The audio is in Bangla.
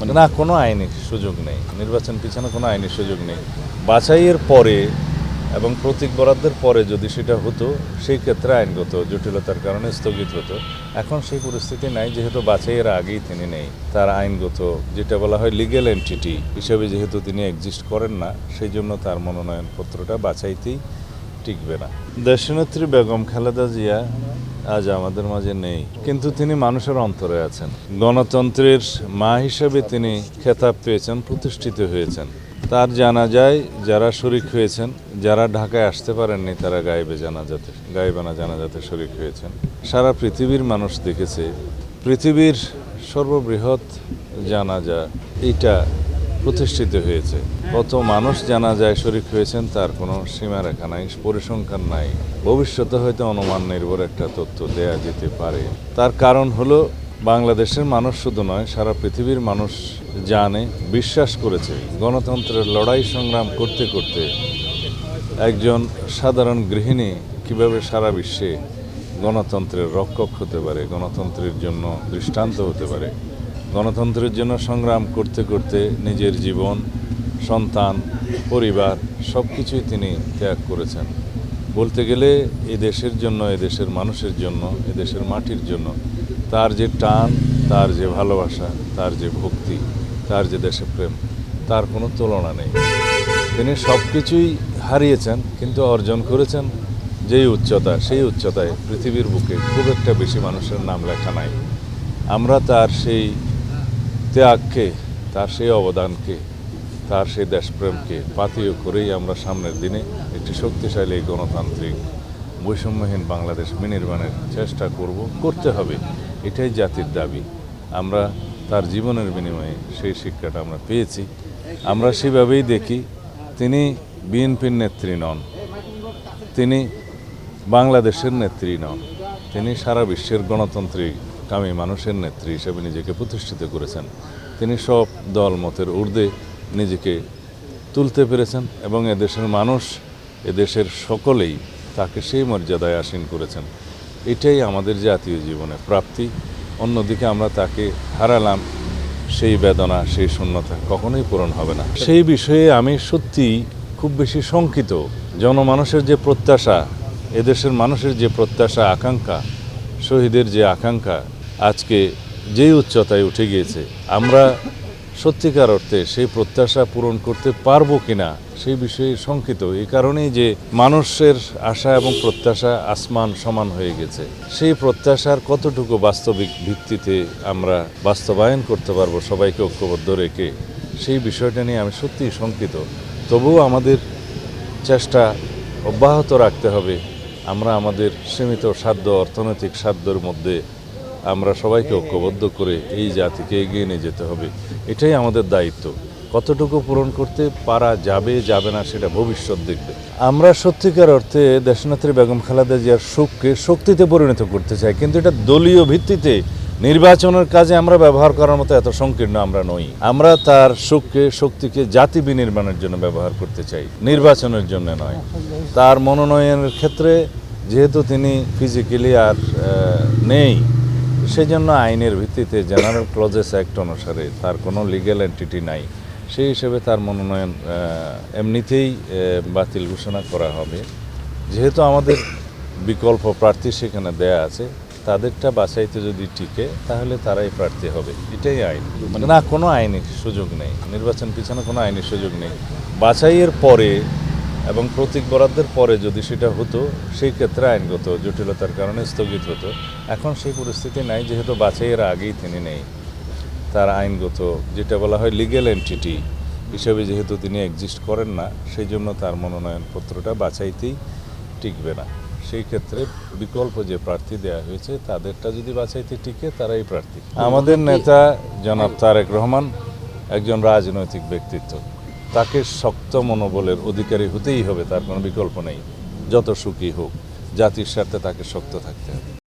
না, কোনো আইনি সুযোগ নেই, নির্বাচন পিছনে কোনো আইনি সুযোগ নেই। বাছাইয়ের পরে এবং প্রতীক বরাদ্দের পরে যদি সেটা হতো, সেই ক্ষেত্রে আইনগত জটিলতার কারণে স্থগিত হতো। এখন সেই পরিস্থিতি নাই, যেহেতু বাছাইয়ের আগেই তিনি নেই। তার আইনগত যেটা বলা হয় লিগ্যাল এন্টিটি হিসেবে যেহেতু তিনি এক্সিস্ট করেন না, সেই জন্য তার মনোনয়নপত্রটা বাছাইতেই টিকবে না। দেশনেত্রী বেগম খালেদা জিয়া আজ আমাদের মাঝে নেই, কিন্তু তিনি মানুষের অন্তরে আছেন। গণতন্ত্রের মা হিসেবে তিনি খেতাব পেয়েছেন, প্রতিষ্ঠিত হয়েছেন। তার জানাজায় যারা শরিক হয়েছেন, যারা ঢাকায় আসতে পারেননি, তারা গায়েবানা জানাজাতে শরিক হয়েছেন। সারা পৃথিবীর মানুষ দেখেছে, পৃথিবীর সর্ববৃহৎ জানাজা এইটা প্রতিষ্ঠিত হয়েছে। কত মানুষ জানাজায় শরিক হয়েছেন তার কোনো সীমারেখা নাই, পরিসংখ্যান নাই। ভবিষ্যতে হয়তো অনুমান নির্ভর একটা তথ্য দেয়া যেতে পারে। তার কারণ হলো, বাংলাদেশের মানুষ শুধু নয়, সারা পৃথিবীর মানুষ জানে, বিশ্বাস করেছে, গণতন্ত্রের লড়াই সংগ্রাম করতে করতে একজন সাধারণ গৃহিণী কিভাবে সারা বিশ্বে গণতন্ত্রের রক্ষক হতে পারে, গণতন্ত্রের জন্য দৃষ্টান্ত হতে পারে। গণতন্ত্রের জন্য সংগ্রাম করতে করতে নিজের জীবন, সন্তান, পরিবার সব কিছুই তিনি ত্যাগ করেছেন। বলতে গেলে এই দেশের জন্য, এই দেশের মানুষের জন্য, এই দেশের মাটির জন্য তার যে টান, তার যে ভালোবাসা, তার যে ভক্তি, তার যে দেশপ্রেম, তার কোনো তুলনা নেই। তিনি সব কিছুই হারিয়েছেন, কিন্তু অর্জন করেছেন যেই উচ্চতা, সেই উচ্চতায় পৃথিবীর বুকে খুব একটা বেশি মানুষের নাম লেখা নাই। আমরা তার সেই ত্যাগকে, তার সেই অবদানকে, তার সেই দেশপ্রেমকে পাথেয় করেই আমরা সামনের দিনে একটি শক্তিশালী গণতান্ত্রিক বৈষম্যহীন বাংলাদেশ বিনির্মাণের চেষ্টা করতে হবে। এটাই জাতির দাবি। আমরা তার জীবনের বিনিময়ে সেই শিক্ষাটা আমরা পেয়েছি। আমরা সেভাবেই দেখি, তিনি বিএনপির নেত্রী নন, তিনি বাংলাদেশের নেত্রী নন, তিনি সারা বিশ্বের গণতান্ত্রিক কামী মানুষের নেত্রী হিসেবে নিজেকে প্রতিষ্ঠিত করেছেন। তিনি সব দল মতের ঊর্ধ্বে নিজেকে তুলতে পেরেছেন এবং এদেশের মানুষ, এদেশের সকলেই তাকে সেই মর্যাদায় আসীন করেছেন। এটাই আমাদের জাতীয় জীবনে প্রাপ্তি। অন্যদিকে আমরা তাকে হারালাম, সেই বেদনা, সেই শূন্যতা কখনোই পূরণ হবে না। সেই বিষয়ে আমি সত্যিই খুব বেশি শঙ্কিত। জনমানুষের যে প্রত্যাশা, এদেশের মানুষের যে প্রত্যাশা, আকাঙ্ক্ষা, শহীদের যে আকাঙ্ক্ষা আজকে যেই উচ্চতায় উঠে গিয়েছে, আমরা সত্যিকার অর্থে সেই প্রত্যাশা পূরণ করতে পারবো কিনা সেই বিষয়ে শঙ্কিত। এই কারণেই যে মানুষের আশা এবং প্রত্যাশা আসমান সমান হয়ে গেছে। সেই প্রত্যাশার কতটুকু বাস্তবিক ভিত্তিতে আমরা বাস্তবায়ন করতে পারবো সবাইকে ঐক্যবদ্ধ রেখে, সেই বিষয়টা নিয়ে আমি সত্যিই শঙ্কিত। তবুও আমাদের চেষ্টা অব্যাহত রাখতে হবে। আমরা আমাদের সীমিত সাধ্য, অর্থনৈতিক সাধ্যের মধ্যে আমরা সবাইকে ঐক্যবদ্ধ করে এই জাতিকে এগিয়ে নিয়ে যেতে হবে। এটাই আমাদের দায়িত্ব। কতটুকু পূরণ করতে পারা যাবে না সেটা ভবিষ্যৎ দেখবে। আমরা সত্যিকার অর্থে দেশনেত্রী বেগম খালেদা জিয়ার সুখকে শক্তিতে পরিণত করতে চাই, কিন্তু এটা দলীয় ভিত্তিতে নির্বাচনের কাজে আমরা ব্যবহার করার মতো এত সংকীর্ণ আমরা নই। আমরা তার সুখকে, শক্তিকে জাতি বিনির্মাণের জন্য ব্যবহার করতে চাই, নির্বাচনের জন্য নয়। তার মনোনয়নের ক্ষেত্রে যেহেতু তিনি ফিজিক্যালি আর নেই, সেজন্য আইনের ভিত্তিতে জেনারেল ক্লজেস অ্যাক্ট অনুসারে তার কোনো লিগ্যাল এন্টিটি নাই। সেই হিসেবে তার মনোনয়ন এমনিতেই বাতিল ঘোষণা করা হবে। যেহেতু আমাদের বিকল্প প্রার্থী সেখানে দেয়া আছে, তাদেরটা বাছাইতে যদি টিকে তাহলে তারাই প্রার্থী হবে। এটাই আইন। না, কোনো আইনি সুযোগ নেই, নির্বাচন পিছনে কোনো আইনি সুযোগ নেই। বাছাইয়ের পরে এবং প্রতীক বরাদ্দের পরে যদি সেটা হতো, সেই ক্ষেত্রে আইনগত জটিলতার কারণে স্থগিত হতো। এখন সেই পরিস্থিতি নাই, যেহেতু বাছাইয়ের আগেই তিনি নেই। তার আইনগত যেটা বলা হয় লিগ্যাল এন্টিটি হিসেবে যেহেতু তিনি এক্সিস্ট করেন না, সেই জন্য তার মনোনয়নপত্রটা বাছাইতেই টিকবে না। সেই ক্ষেত্রে বিকল্প যে প্রার্থী দেওয়া হয়েছে, তাদেরটা যদি বাছাইতে টিকে তারাই প্রার্থী। আমাদের নেতা জনাব তারেক রহমান একজন রাজনৈতিক ব্যক্তিত্ব, তাকে শক্ত মনোবলের অধিকারী হতেই হবে, তার কোনো বিকল্প নেই। যত সুখী হোক, জাতির স্বার্থে তাকে শক্ত থাকতে হবে।